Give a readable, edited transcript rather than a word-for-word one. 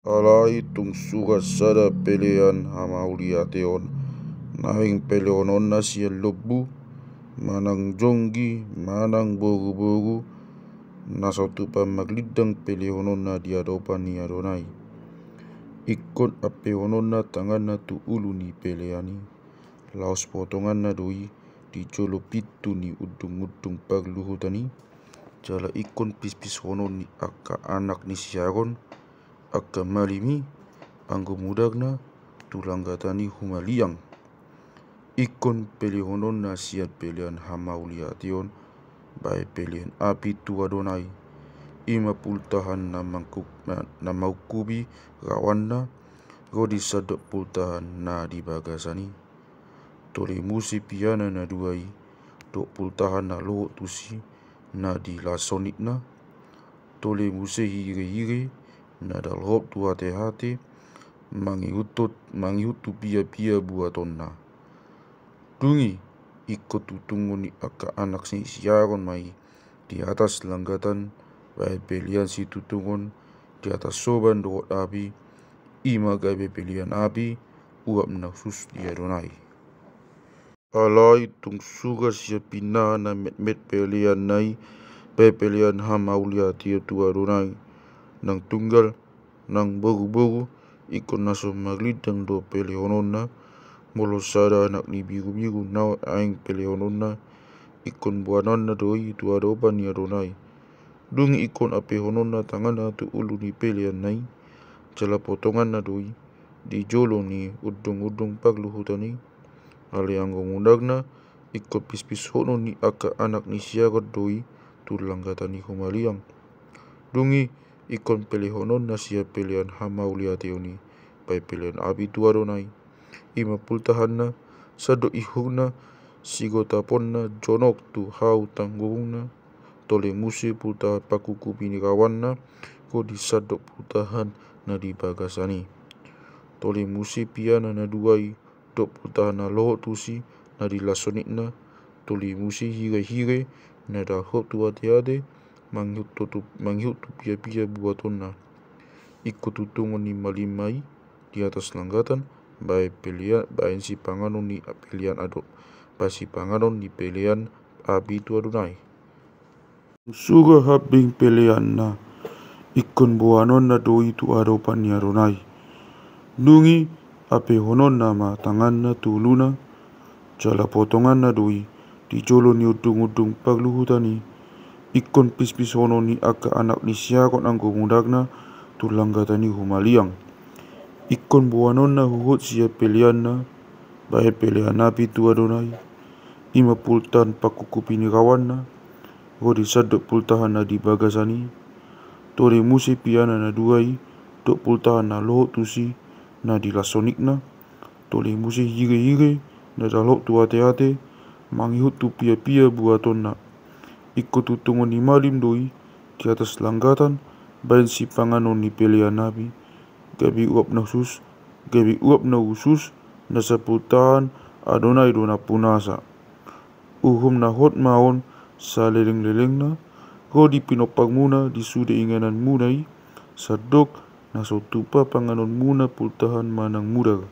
Ala itung surat sada pelean hamauliateon nahing peleonon nasia lobu manang jonggi manang bogu-bogu nasautupa maglidang peleonon na diadopan ni Adonai. Ikon apeonon na tangan na tu ulu ni peleani laos potongan na doi di jolo pitu ni udung-udung pagluhutani jala ikon pis-pis honon ni aka anak ni siaron aka malimi anggo mudagna tulanggatani humaliang. Ikon pelehonon na siat pelean hamauliation bae pelean api tu Adonai ima pultahan na maukubi rawanna godi sadok pultahan na dibagasani tole musi piana na duai dok pultahan na loho tusi na dilasonikna tole muse hire-hire na dalhop tu hate-hate mangihutu pia-pia buatonna dungi ikut tutungu ni aka anak si siaron mai di atas langgatan bae pelian si tutungon di atas soban doot api ima gabe pelian api uap nafsus di Adonai. Alai tung suga sia pina na met pelian nai bae pelian hamauliatio tu Adonai nang tunggal nang bogu-bogu ikon naso maglidang do peleononna molo sada anak ni biru-biru nau aing peleononna ikon buanonna doi tu adopan ni Adonai dungi ikon apehononna tangana tu ulu ni pelean nai jala potongan na doi di jolo ni udung-udung pagluhutani ale anggo mundagna ikon pis-pis hono ni aka anak ni siagot doi tu langgatani humaliang dungi ikon pelehonon na sia pelean hamauliateoni bae pelean api tu Adonai ima pultahanna sado ihungna sigotaponna jonok tu hau tanggungna tole musi pultahan pakuku bini kawanna ko di sadok pultahan na dibagasani tole musi piana na duai dok pultahan na loho tusi na dilasonikna tole musi hire-hire na dalhop tu hate-hate manghiutu pia-pia buatonna ikut tutungon ni malimai di atas langgatan bae pelian bae si panganon ni pelian adok basi panganon ni pelian api tu Adonai suga habing pelean na ikon buanon na doi tu adopan ni Adonai dungi ape honon nama tangan na tu luna jala potongan na doi di jolo ni udung-udung pagluhutani ikon pis-pis hono ni aka anak ni siakon anggo mudagna tu langgatani humaliang ikon buanon na huhut sia pelian na bae pelean api tu Adonai ima pultahan pakuku pini kawanna godi sadok pultahan na dibagasani tore musi piana na duai dok pultahan na loho tusi na dilasonikna tole musi hire-hire na dalhop tu hate-hate manghiutu pia-pia buatonna ikut tutungon ni malim doi di atas langgatan baen si panganon ni pelean api gabi uap na usus na sapultahan Adonai dona punasa uhum na hot maon sa leleng-lelengna godi pinopang muna di sude inganan munai sadok na sotupa panganon muna pultahan manang mudag.